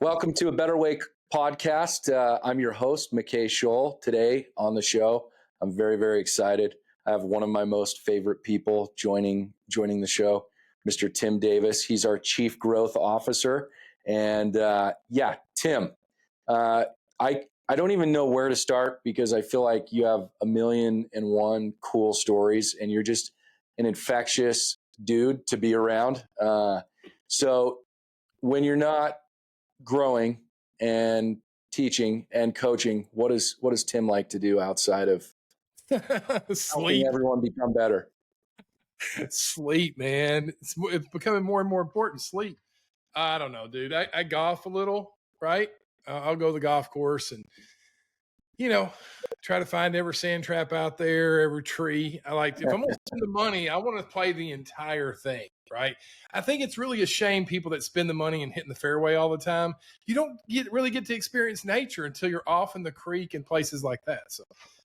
Welcome to a Better Way podcast. I'm your host, McKay Scholl. Today on the show, I'm very, very excited. I have one of my most favorite people joining the show, Mr. Tim Davis. He's our Chief Growth Officer. And Tim, I don't even know where to start because I feel like you have 1,000,001 cool stories and you're just an infectious dude to be around. So when you're not growing and teaching and coaching, what does Tim like to do outside of helping Sleep, everyone become better? sleep, man. It's becoming more and more important. Sleep. I don't know, dude. I golf a little, right? I'll go to the golf course and try to find every sand trap out there, every tree. If I'm going to spend the money, I want to play the entire thing, right? I think it's really a shame people that spend the money and hitting the fairway all the time. You don't really get to experience nature until you're off in the creek and places like that. So,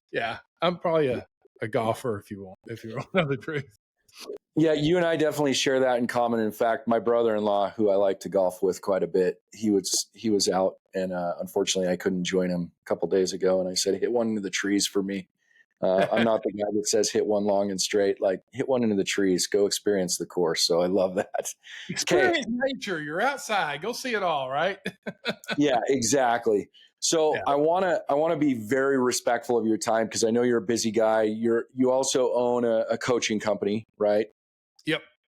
yeah, I'm probably a golfer if you want to know the truth. Yeah, you and I definitely share that in common. In fact, my brother-in-law, who I like to golf with quite a bit, he was out, and unfortunately, I couldn't join him a couple days ago. And I said, "Hit one into the trees for me." I'm not the guy that says hit one long and straight. Like, hit one into the trees. Go experience the course. So I love that. Experience nature. You're outside. Go see it all, right? Yeah, exactly. So Yeah. I wanna be very respectful of your time because I know you're a busy guy. You also own a coaching company, right?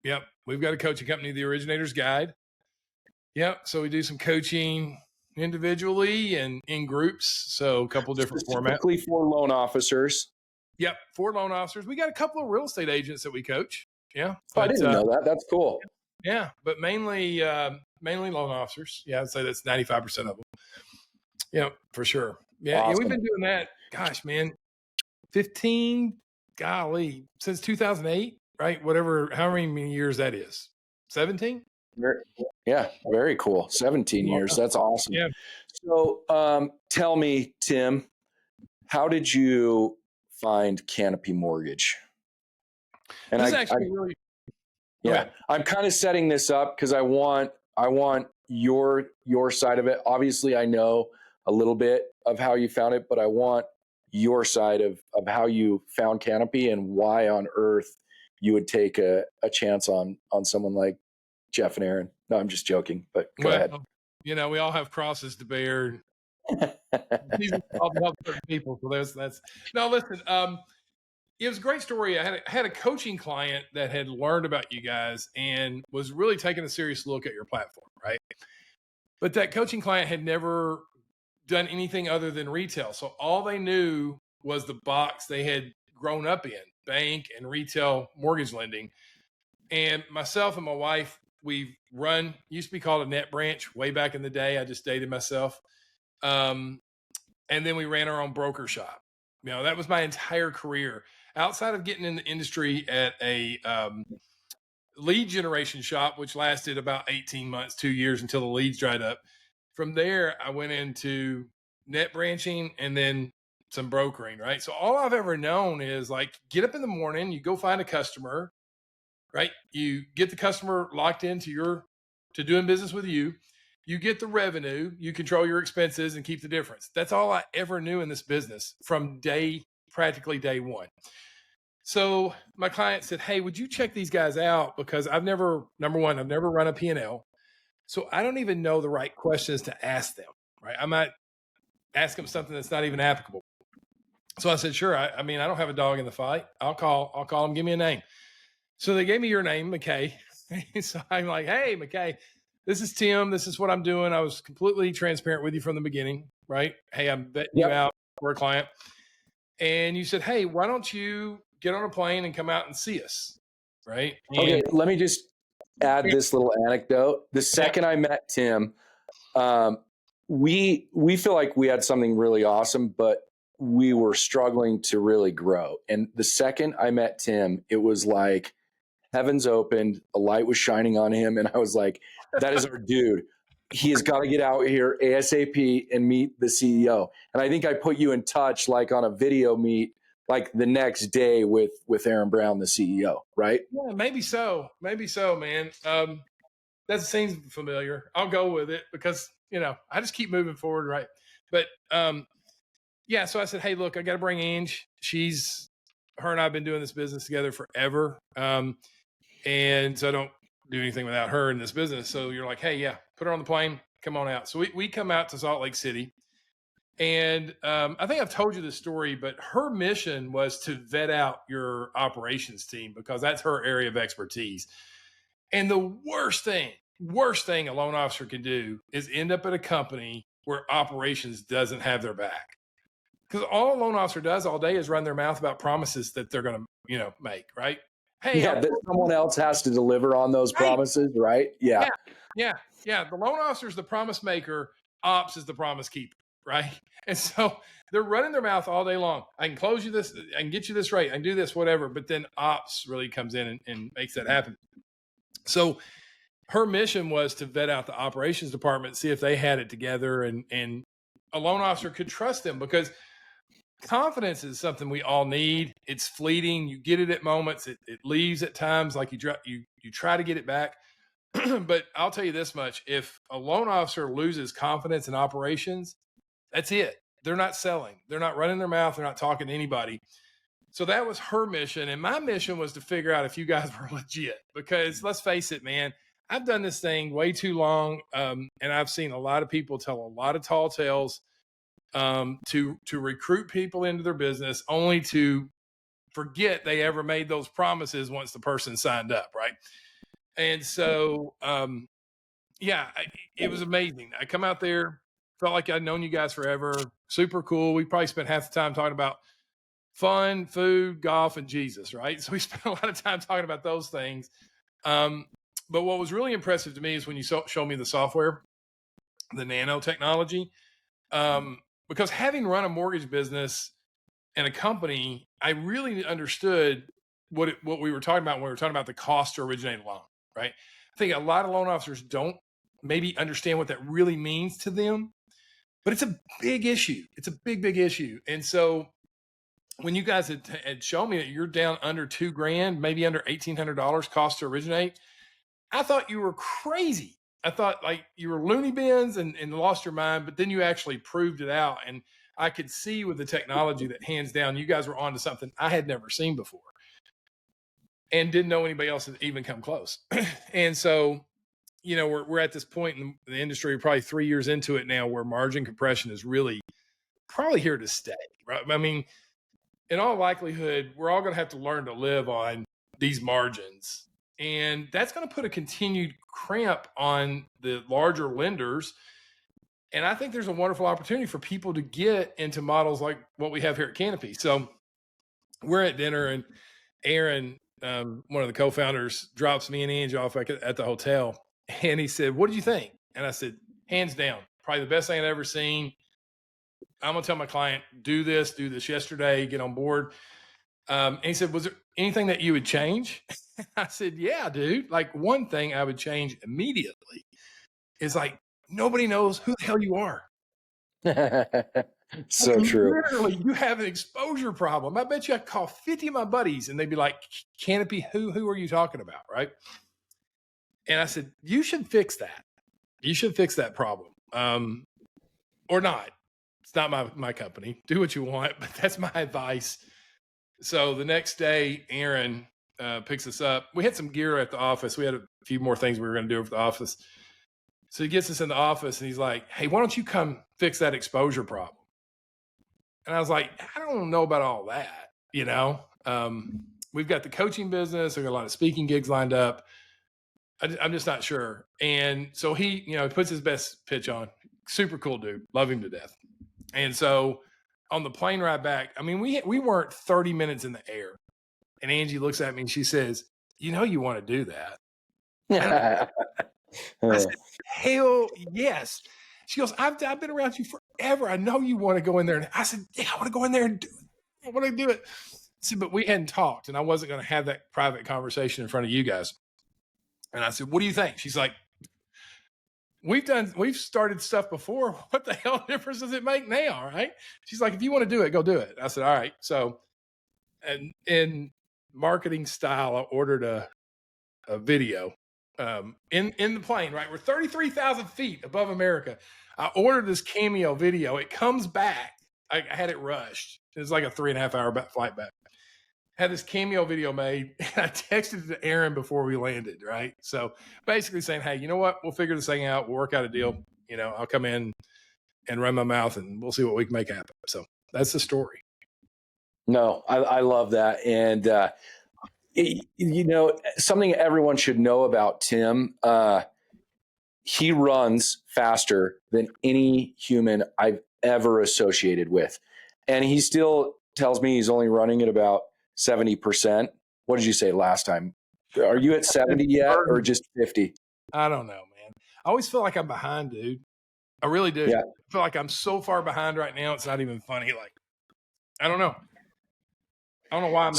Yep. We've got a coaching company, The Originator's Guide. Yep. So we do some coaching individually and in groups. So a couple different formats. Specifically for loan officers. Yep. 4 loan officers. We got a couple of real estate agents that we coach. Yeah. Oh, I didn't know that. That's cool. Yeah. But mainly loan officers. Yeah. I'd say that's 95% of them. Yeah, for sure. Yeah. Awesome. Yeah. We've been doing that. Gosh, man, since 2008, right? How many years that is? 17? Yeah, very cool. 17 years. That's awesome. Yeah. So tell me, Tim, how did you find Canopy Mortgage? And This is actually really. Yeah, I'm kind of setting this up because I want your side of it. Obviously, I know a little bit of how you found it, but I want your side of how you found Canopy and why on earth you would take a chance on someone like Jeff and Aaron. No, I'm just joking, but go ahead. We all have crosses to bear. These are all to help certain people. So that's no. Listen, it was a great story. I had a coaching client that had learned about you guys and was really taking a serious look at your platform, right? But that coaching client had never done anything other than retail. So all they knew was the box they had grown up in, bank and retail mortgage lending. And myself and my wife, used to be called a net branch way back in the day. I just dated myself. And then we ran our own broker shop. That was my entire career. Outside of getting in the industry at a lead generation shop, which lasted about 18 months, 2 years until the leads dried up. From there, I went into net branching and then some brokering, right? So all I've ever known is get up in the morning, you go find a customer, right? You get the customer locked into doing business with you. You get the revenue, you control your expenses and keep the difference. That's all I ever knew in this business from practically day one. So my client said, "Hey, would you check these guys out? Because number one, I've never run a P&L. So I don't even know the right questions to ask them, right? I might ask them something that's not even applicable." So I said, "Sure. I don't have a dog in the fight. I'll call them. Give me a name." So they gave me your name, McKay. So I'm like, "Hey, McKay, this is Tim. This is what I'm doing. I was completely transparent with you from the beginning, right? Hey, I'm betting you out for a client." And you said, "Hey, why don't you get on a plane and come out and see us?" Right? Okay, let me just add this little anecdote. The second I met Tim, we feel like we had something really awesome, but we were struggling to really grow. And the second I met Tim, it was like heavens opened, a light was shining on him, and I was like, that is our dude. He has got to get out here ASAP and meet the CEO. And I think I put you in touch on a video meet the next day with Aaron Brown, the CEO, right? Yeah, maybe so, man. That seems familiar. I'll go with it because I just keep moving forward. Right. But, yeah. So I said, hey, look, I got to bring Ange. Her and I have been doing this business together forever. And so I don't do anything without her in this business. So you're like, hey, yeah, put her on the plane. Come on out. So we come out to Salt Lake City. And I think I've told you this story, but her mission was to vet out your operations team because that's her area of expertise. And the worst thing a loan officer can do is end up at a company where operations doesn't have their back. Because all a loan officer does all day is run their mouth about promises that they're going to, make, right? Hey, Yeah, that someone else has to deliver on those right. promises, right? Yeah. Yeah. The loan officer is the promise maker. Ops is the promise keeper, right? And so they're running their mouth all day long. I can close you this. I can get you this rate. I can do this, whatever. But then ops really comes in and makes that happen. So her mission was to vet out the operations department, see if they had it together, and a loan officer could trust them because confidence is something we all need. It's fleeting. You get it at moments. It leaves at times. Like you try to get it back. But I'll tell you this much: if a loan officer loses confidence in operations, that's it. They're not selling. They're not running their mouth. They're not talking to anybody. So that was her mission. And my mission was to figure out if you guys were legit. Because let's face it, man, I've done this thing way too long. And I've seen a lot of people tell a lot of tall tales to recruit people into their business only to forget they ever made those promises once the person signed up, right? And so, it was amazing. I come out there, felt like I'd known you guys forever. Super cool. We probably spent half the time talking about fun, food, golf, and Jesus, right? So we spent a lot of time talking about those things. But what was really impressive to me is when you showed me the software, the Nano technology, because having run a mortgage business and a company, I really understood what we were talking about when we were talking about the cost to originate a loan, right? I think a lot of loan officers don't maybe understand what that really means to them, but it's a big issue. It's a big, big issue. And so when you guys had shown me that you're down under $2,000, maybe under $1,800 cost to originate, I thought you were crazy. I thought like you were loony bins and lost your mind, but then you actually proved it out. And I could see with the technology that hands down, you guys were onto something I had never seen before and didn't know anybody else had even come close. And so, we're at this point in the industry, probably 3 years into it now, where margin compression is really probably here to stay, right? I mean, in all likelihood, we're all going to have to learn to live on these margins. And that's going to put a continued cramp on the larger lenders. And I think there's a wonderful opportunity for people to get into models like what we have here at Canopy. So we're at dinner and Aaron, one of the co-founders, drops me and Angie off at the hotel. And he said, "What did you think?" And I said, "Hands down, probably the best thing I've ever seen. I'm going to tell my client, do this yesterday, get on board." And he said, "Was there anything that you would change?" I said, "Yeah, dude. Like one thing I would change immediately is like, nobody knows who the hell you are." So true. Literally, you have an exposure problem. I bet you I call 50 of my buddies and they'd be like, "Canopy, who are you talking about?" Right. And I said, "You should fix that. You should fix that problem. Or not. It's not my company. Do what you want, but that's my advice." So the next day, Aaron picks us up. We had some gear at the office. We had a few more things we were going to do at the office. So he gets us in the office and he's like, "Hey, why don't you come fix that exposure problem?" And I was like, "I don't know about all that. We've got the coaching business. We've got a lot of speaking gigs lined up. I'm just not sure." And so he, puts his best pitch on. Super cool dude. Love him to death. And so on the plane ride back, I mean, we weren't 30 minutes in the air. And Angie looks at me and she says, "You know you want to do that." I said, "Hell yes." She goes, I've been around you forever. I know you want to go in there. And I said, "Yeah, I want to go in there and do it. I want to do it." I said, "But we hadn't talked and I wasn't going to have that private conversation in front of you guys." And I said, "What do you think?" She's like, We've started stuff before. What the hell difference does it make now?" Right. She's like, "If you want to do it, go do it." I said, "All right." So, and in marketing style, I ordered a video in the plane, right? We're 33,000 feet above America. I ordered this Cameo video. It comes back. I had it rushed. It was like a 3.5 hour flight back. Had this Cameo video made, and I texted it to Aaron before we landed, right? So basically saying, hey, you know what? We'll figure this thing out. We'll work out a deal. You know, I'll come in and run my mouth, and we'll see what we can make happen. So that's the story. No, I love that. And, you know, something everyone should know about Tim, he runs faster than any human I've ever associated with. And he still tells me he's only running at about 70%. What did you say last time? Are you at 70 yet or just 50? I don't know, man. I always feel like I'm behind, dude. I really do. Yeah. I feel like I'm so far behind right now. It's not even funny. Like, I don't know. I don't know why I'm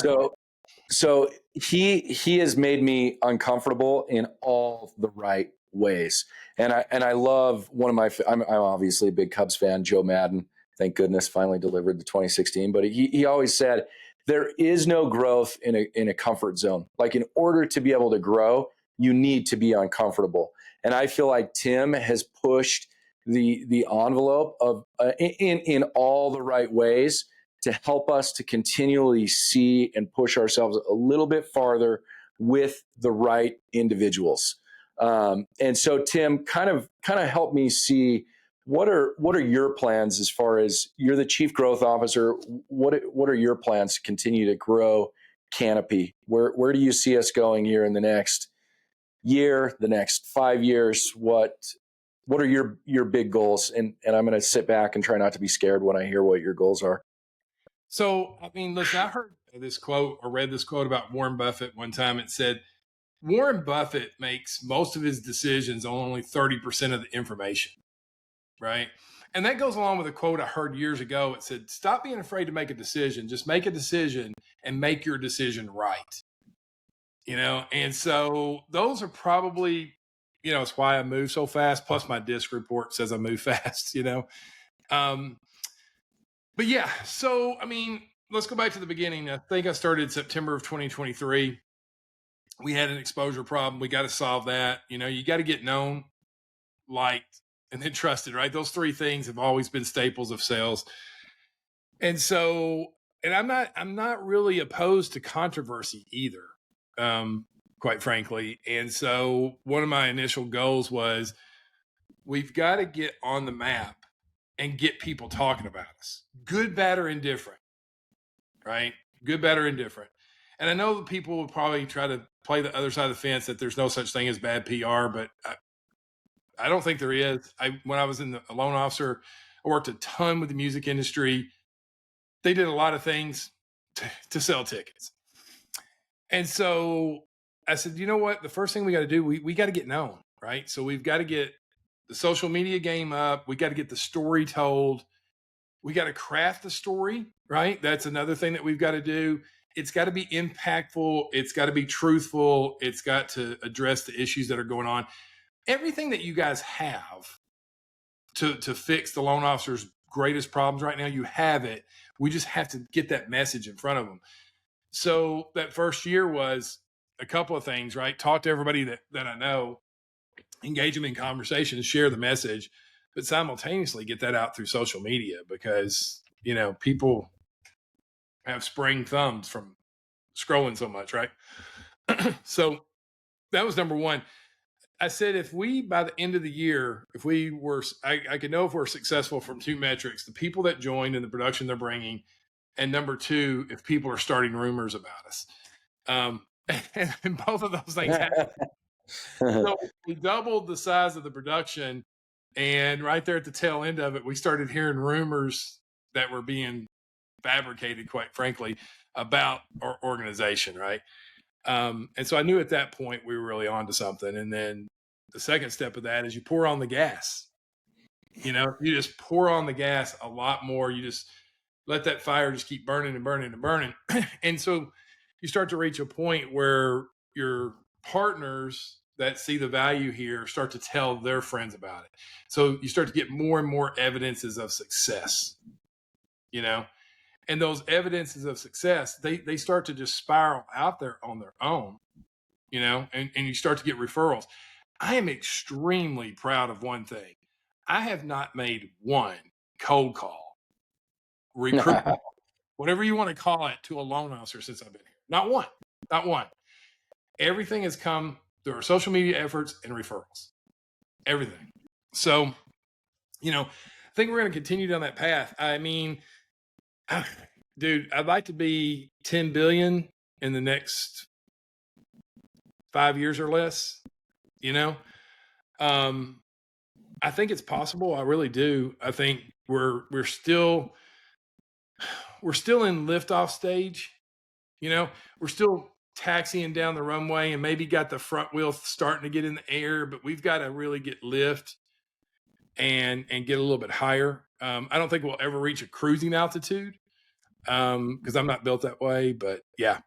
so he has made me uncomfortable in all the right ways. And I love one of my, I'm obviously a big Cubs fan, Joe Madden. Thank goodness finally delivered the 2016. But he always said there is no growth in a comfort zone. Like, in order to be able to grow, you need to be uncomfortable. And I feel like Tim has pushed the envelope of in all the right ways to help us to continually see and push ourselves a little bit farther with the right individuals. And so, Tim, kind of help me see what are your plans as far as you're the chief growth officer. What are your plans to continue to grow Canopy? Where do you see us going here in the next year, the next 5 years? What are your big goals? And I'm going to sit back and try not to be scared when I hear what your goals are. So, I mean, listen, I heard this quote or read this quote about Warren Buffett one time. It said, Warren Buffett makes most of his decisions on only 30% of the information, right? And that goes along with a quote I heard years ago. It said, stop being afraid to make a decision. Just make a decision and make your decision right. You know, and so those are probably, you know, it's why I move so fast. Plus, my disc report says I move fast, you know. But yeah, so I mean, let's go back to the beginning. I think I started September of 2023. We had an exposure problem. We got to solve that. You know, you got to get known, liked, and then trusted, right? Those three things have always been staples of sales. And so, and I'm not really opposed to controversy either, quite frankly. And so one of my initial goals was we've got to get on the map and get people talking about us, good, bad, or indifferent, right? Good, bad, or indifferent. And I know that people will probably try to play the other side of the fence that there's no such thing as bad PR, but I don't think there is. When I was a loan officer, I worked a ton with the music industry. They did a lot of things to sell tickets. And so I said, you know what? The first thing we got to do, we got to get known, right? So we've got to get the social media game up. We got to get the story told. We got to craft the story, right? That's another thing that we've got to do. It's got to be impactful. It's got to be truthful. It's got to address the issues that are going on. Everything that you guys have to fix the loan officer's greatest problems right now, you have it. We just have to get that message in front of them. So that first year was a couple of things, right? Talk to everybody that I know, engage them in conversations, share the message, but simultaneously get that out through social media because, you know, people have spring thumbs from scrolling so much, right? So that was number one. I said, if we, by the end of the year, if we were, I could know if we're successful from two metrics, the people that joined and the production they're bringing, and number two, if people are starting rumors about us. And both of those things happened. So we doubled the size of the production, and right there at the tail end of it, we started hearing rumors that were being fabricated, quite frankly, about our organization, right? And so I knew at that point we were really on to something. And then the second step of that is you pour on the gas. You know, you just pour on the gas a lot more. You just let that fire just keep burning and burning and burning. And so you start to reach a point where your partners that see the value here start to tell their friends about it. So you start to get more and more evidences of success, you know, and those evidences of success, they start to just spiral out there on their own. and you start to get referrals. I am extremely proud of one thing. I have not made one cold call, recruit, whatever you want to call it, to a loan officer since I've been here. Not one, not one. Everything has come through our social media efforts and referrals. Everything. So, I think we're going to continue down that path. I mean, dude, I'd like to be 10 billion in the next 5 years or less, you know? I think it's possible. I really do. I think we're still in liftoff stage. We're still taxiing down the runway and maybe got the front wheel starting to get in the air, but we've got to really get lift and get a little bit higher. I don't think we'll ever reach a cruising altitude because I'm not built that way. But yeah.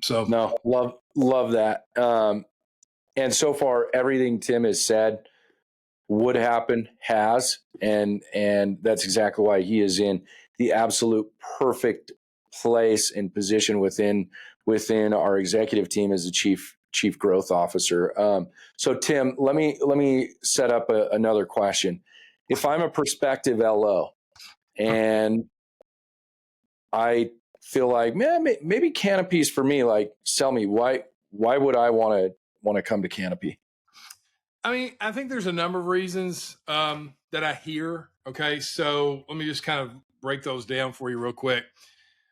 So no, love that. And so far, everything Tim has said would happen, has, and that's exactly why he is in the absolute perfect place and position within our executive team as the chief growth officer. So Tim, let me set up another question. If I'm a prospective LO and I feel like, man, maybe Canopy's for me, like, sell me, why would I want to come to Canopy? I mean, I think there's a number of reasons that I hear. Okay, so let me just kind of break those down for you real quick.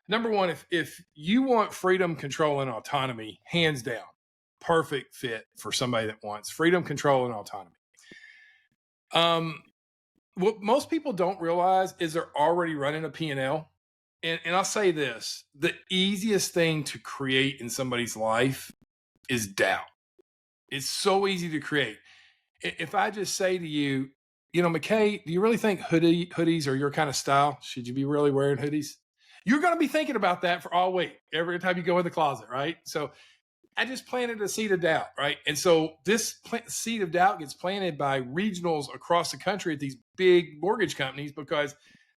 Number one, if you want freedom, control, and autonomy, hands down, perfect fit for somebody that wants freedom, control, and autonomy. What most people don't realize is they're already running a P&L. And I'll say this, the easiest thing to create in somebody's life is doubt. It's so easy to create. If I just say to you, McKay, do you really think hoodies are your kind of style? Should you be really wearing hoodies? You're going to be thinking about that for all week, every time you go in the closet, right? So I just planted a seed of doubt, right? And so this seed of doubt gets planted by regionals across the country at these big mortgage companies because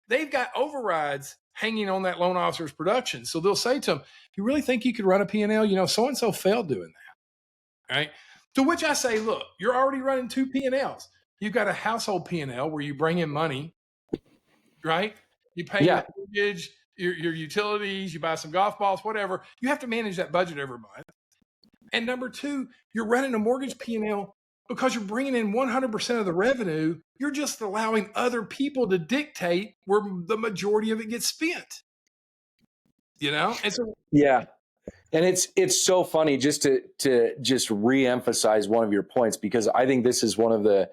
they've got overrides hanging on that loan officer's production. So they'll say to them, you really think you could run a P&L? So-and-so failed doing that, right? To which I say, look, you're already running 2 P&Ls. You've got a household P&L where you bring in money, right? You pay your mortgage, your utilities, you buy some golf balls, whatever. You have to manage that budget every month. And number two, you're running a mortgage P&L because you're bringing in 100% of the revenue. You're just allowing other people to dictate where the majority of it gets spent. And so yeah. And it's so funny just to just reemphasize one of your points, because I think this is one of the,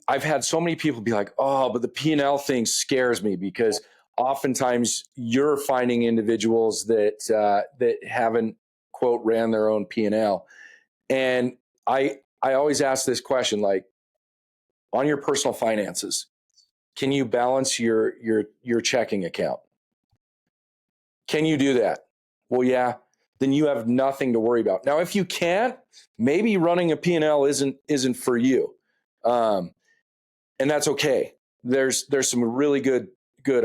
I've had so many people be like, oh, but the P&L thing scares me, because oftentimes you're finding individuals that haven't, quote, ran their own P&L. And I always ask this question, like, on your personal finances, can you balance your checking account? Can you do that? Well, yeah, then you have nothing to worry about. Now, if you can't, maybe running a P&L isn't for you. And that's okay. There's some really good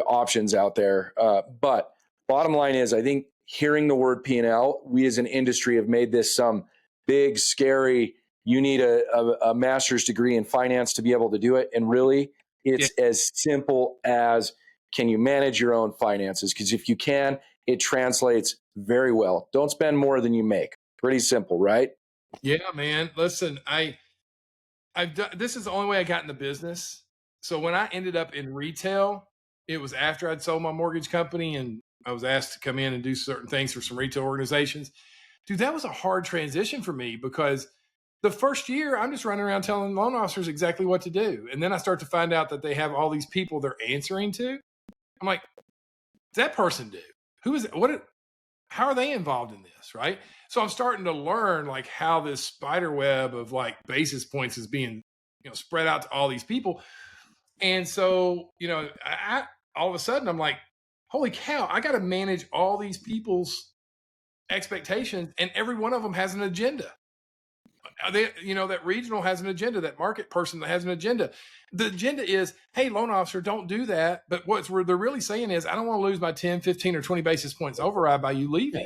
options out there. But bottom line is, I think hearing the word P&L, we as an industry have made this some big, scary, you need a master's degree in finance to be able to do it. And really, it's as simple as, can you manage your own finances? Because if you can, it translates very well. Don't spend more than you make. Pretty simple, right? Yeah, man. Listen, I've done, this is the only way I got in the business. So when I ended up in retail, it was after I'd sold my mortgage company and I was asked to come in and do certain things for some retail organizations. Dude, that was a hard transition for me because the first year I'm just running around telling loan officers exactly what to do. And then I start to find out that they have all these people they're answering to. I'm like, what's that person do? Who is it? How are they involved in this? Right. So I'm starting to learn like how this spider web of like basis points is being, spread out to all these people. And so, I all of a sudden I'm like, holy cow, I got to manage all these people's expectations, and every one of them has an agenda. That regional has an agenda, that market person that has an agenda. The agenda is, hey, loan officer, don't do that. But they're really saying is, I don't want to lose my 10, 15, or 20 basis points override by you leaving.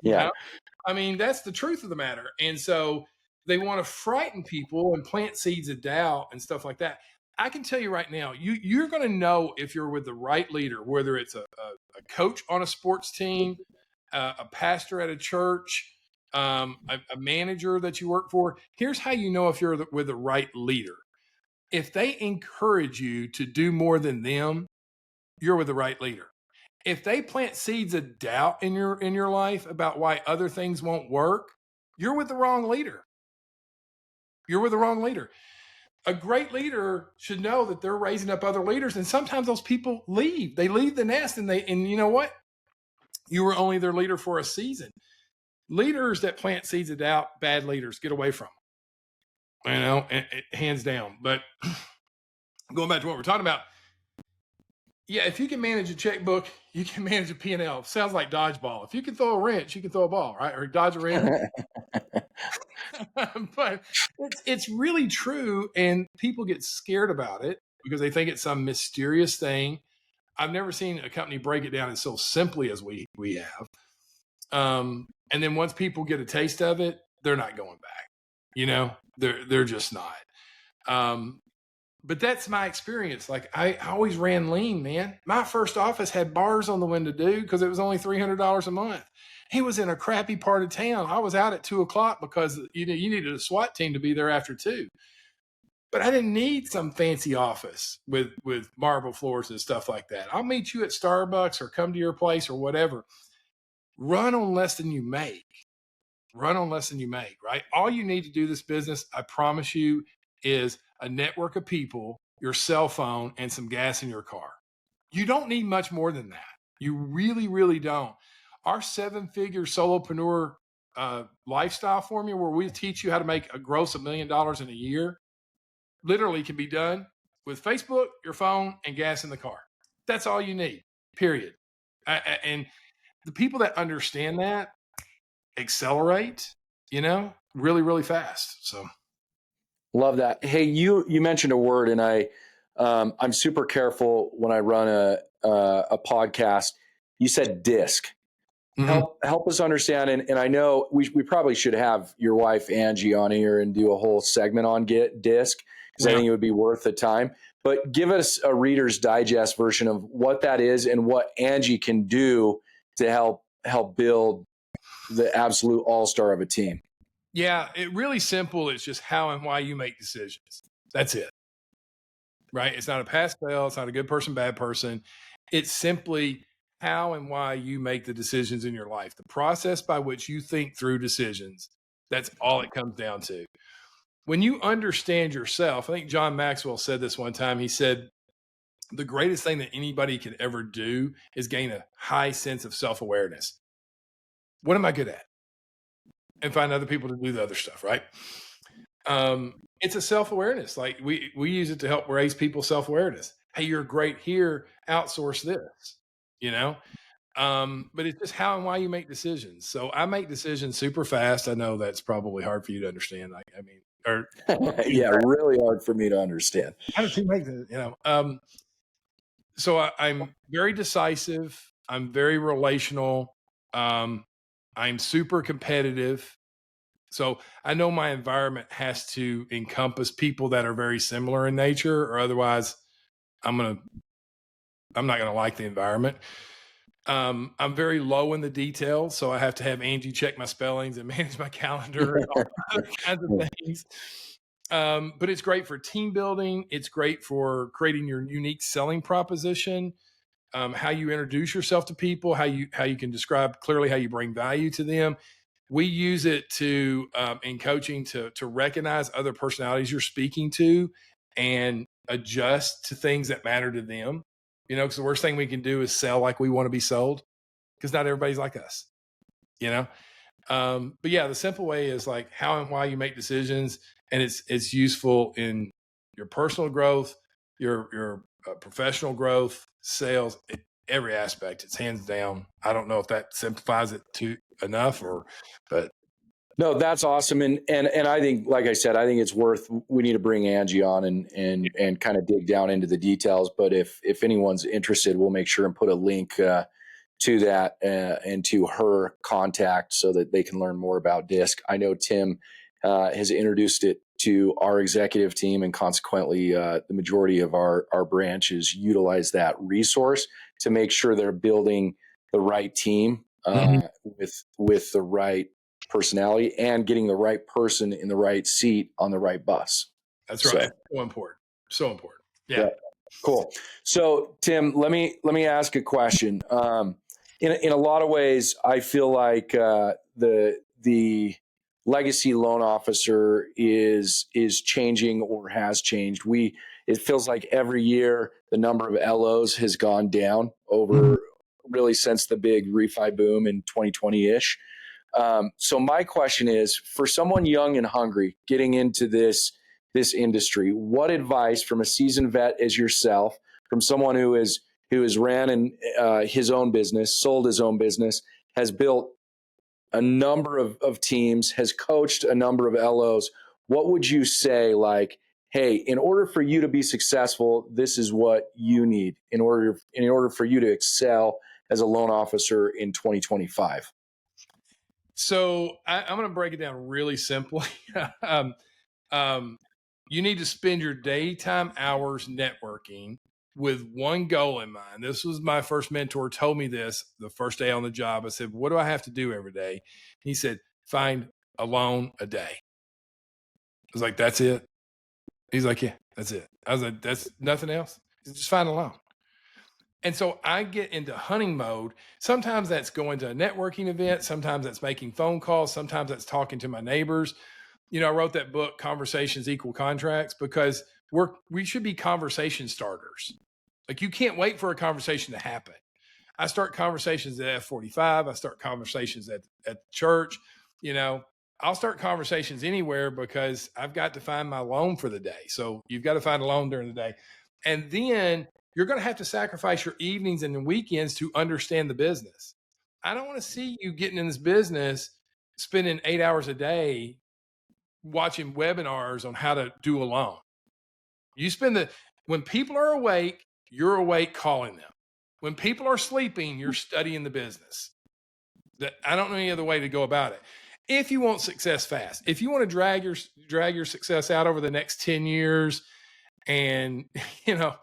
Yeah. I mean, that's the truth of the matter. And so they want to frighten people and plant seeds of doubt and stuff like that. I can tell you right now, you're going to know if you're with the right leader, whether it's a coach on a sports team, a pastor at a church, a manager that you work for. Here's how you know if you're with the right leader. If they encourage you to do more than them, you're with the right leader. If they plant seeds of doubt in your life about why other things won't work, you're with the wrong leader. You're with the wrong leader. A great leader should know that they're raising up other leaders, and sometimes those people leave. They leave the nest, and you know what? You were only their leader for a season. Leaders that plant seeds of doubt, bad leaders, get away from them. Hands down. But going back to what we're talking about, yeah, if you can manage a checkbook, you can manage a P&L. Sounds like dodgeball. If you can throw a wrench, you can throw a ball, right? Or dodge a wrench. But it's really true, and people get scared about it because they think it's some mysterious thing. I've never seen a company break it down as so simply as we have. And then once people get a taste of it, they're not going back. They're just not. But that's my experience. Like I always ran lean, man. My first office had bars on the window, dude, because it was only $300 a month. He was in a crappy part of town. I was out at 2:00 because you needed a SWAT team to be there after 2. But I didn't need some fancy office with marble floors and stuff like that. I'll meet you at Starbucks or come to your place or whatever. Run on less than you make. Run on less than you make, right? All you need to do this business, I promise you, is a network of people, your cell phone, and some gas in your car. You don't need much more than that. You really, really don't. Our 7-figure solopreneur lifestyle formula, where we teach you how to make a gross $1 million in a year, literally can be done with Facebook, your phone, and gas in the car. That's all you need, period. And the people that understand that accelerate, really, really fast. So Love that. Hey, you mentioned a word, and I'm super careful when I run a podcast. You said disc. mm-hmm. Help us understand, and I know we probably should have your wife Angie on here and do a whole segment on disc, because I think it would be worth the time. But give us a Reader's Digest version of what that is and what Angie can do to help build the absolute all-star of a team. Yeah, it really simple. It's just how and why you make decisions. That's it. Right? It's not a pass fail. It's not a good person, bad person. It's simply how and why you make the decisions in your life. The process by which you think through decisions. That's all it comes down to. When you understand yourself, I think John Maxwell said this one time. He said, the greatest thing that anybody could ever do is gain a high sense of self-awareness. What am I good at? And find other people to do the other stuff, right? It's a self-awareness. Like we use it to help raise people's self-awareness. Hey, you're great here. Outsource this, but it's just how and why you make decisions. So I make decisions super fast. I know that's probably hard for you to understand. Yeah, really hard for me to understand. How does he make the, so I'm very decisive. I'm very relational. I'm super competitive. So I know my environment has to encompass people that are very similar in nature, or otherwise I'm not going to like the environment. I'm very low in the details, so I have to have Angie check my spellings and manage my calendar and all other kinds of things. But it's great for team building. It's great for creating your unique selling proposition, how you introduce yourself to people, how you can describe clearly how you bring value to them. We use it in coaching to recognize other personalities you're speaking to and adjust to things that matter to them. Because the worst thing we can do is sell like we want to be sold, because not everybody's like us. But yeah, the simple way is like how and why you make decisions, and it's useful in your personal growth, your professional growth, sales, every aspect. It's hands down. I don't know if that simplifies it too enough, but no, that's awesome. And I think, like I said, I think it's we need to bring Angie on and kind of dig down into the details. But if anyone's interested, we'll make sure and put a link to that and to her contact so that they can learn more about DISC. I know Tim has introduced it to our executive team, and consequently, the majority of our branches utilize that resource to make sure they're building the right team with the right personality and getting the right person in the right seat on the right bus. That's right. It's so important. So important. Yeah. Cool. So, Tim, let me ask a question. In a lot of ways, I feel like the legacy loan officer is changing or has changed. It feels like every year the number of LOs has gone down over really since the big refi boom in 2020-ish. So my question is, for someone young and hungry getting into this industry, what advice from a seasoned vet as yourself, from someone who has ran his own business, sold his own business, has built a number of teams, has coached a number of LOs, what would you say, like, hey, in order for you to be successful, this is what you need in order for you to excel as a loan officer in 2025? So I'm going to break it down really simply. You need to spend your daytime hours networking with one goal in mind. This was my first mentor told me this the first day on the job. I said, what do I have to do every day? He said, find a loan a day. I was like, that's it? He's like, yeah, that's it. I was like, that's nothing else? He said, just find a loan. And so I get into hunting mode. Sometimes that's going to a networking event. Sometimes that's making phone calls. Sometimes that's talking to my neighbors. You know, I wrote that book, Conversations Equal Contracts, because we should be conversation starters. Like, you can't wait for a conversation to happen. I start conversations at F45. I start conversations at the church. You know, I'll start conversations anywhere because I've got to find my loan for the day. So you've got to find a loan during the day. And then you're going to have to sacrifice your evenings and the weekends to understand the business. I don't want to see you getting in this business, spending 8 hours a day watching webinars on how to do a loan. When people are awake, you're awake calling them. When people are sleeping, you're studying the business. I don't know any other way to go about it. If you want success fast, if you want to drag your success out over the next 10 years and, you know,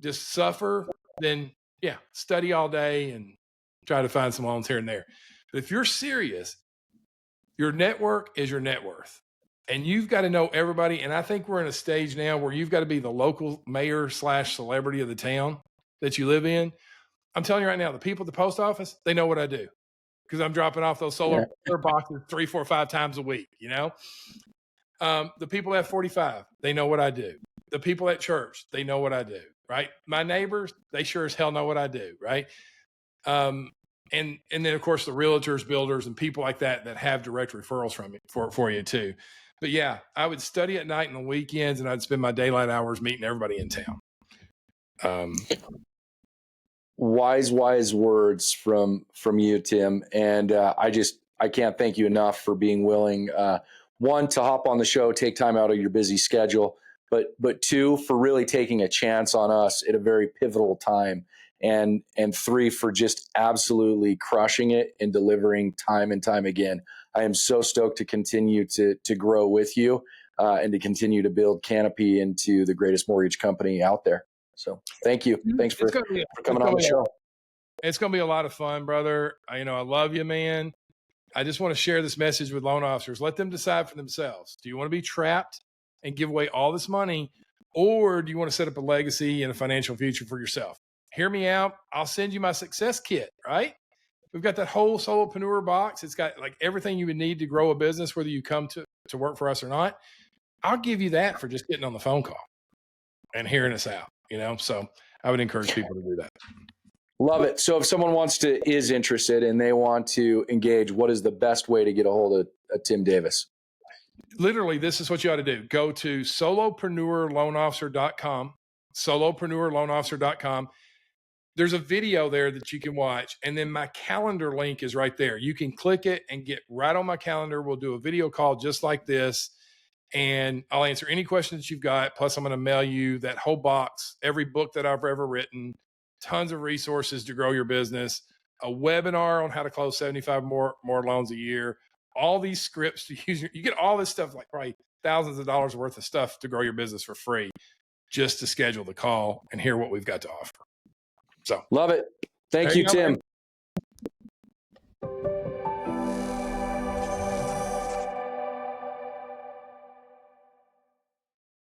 just suffer, then yeah, study all day and try to find some loans here and there. But if you're serious, your network is your net worth. And you've got to know everybody. And I think we're in a stage now where you've got to be the local mayor / celebrity of the town that you live in. I'm telling you right now, the people at the post office, they know what I do because I'm dropping off those solar boxes 3, 4, 5 times a week, you know? The people at 45, they know what I do. The people at church, they know what I do, right? My neighbors, they sure as hell know what I do, right? And then of course the realtors, builders, and people like that have direct referrals from me for you too. But yeah, I would study at night and the weekends, and I'd spend my daylight hours meeting everybody in town. Wise words from you, Tim. And I can't thank you enough for being willing, one, to hop on the show, take time out of your busy schedule, but two, for really taking a chance on us at a very pivotal time. And 3, for just absolutely crushing it and delivering time and time again. I am so stoked to continue to grow with you and to continue to build Canopy into the greatest mortgage company out there. So thank you. Thanks for coming on the show. It's going to be a lot of fun, brother. I love you, man. I just want to share this message with loan officers. Let them decide for themselves. Do you want to be trapped and give away all this money, or do you want to set up a legacy and a financial future for yourself? Hear me out. I'll send you my success kit, right? We've got that whole solopreneur box. It's got like everything you would need to grow a business, whether you come to work for us or not. I'll give you that for just getting on the phone call and hearing us out, So I would encourage people to do that. Love it. So if someone is interested and they want to engage, what is the best way to get a hold of Tim Davis? Literally, this is what you ought to do. Go to solopreneurloanofficer.com, solopreneurloanofficer.com. There's a video there that you can watch. And then my calendar link is right there. You can click it and get right on my calendar. We'll do a video call just like this. And I'll answer any questions that you've got. Plus, I'm going to mail you that whole box, every book that I've ever written, tons of resources to grow your business. a webinar on how to close 75 more loans a year, all these scripts to use. You get all this stuff, like probably thousands of dollars worth of stuff to grow your business for free, just to schedule the call and hear what we've got to offer. So love it. Thank there you, you go, man. Tim.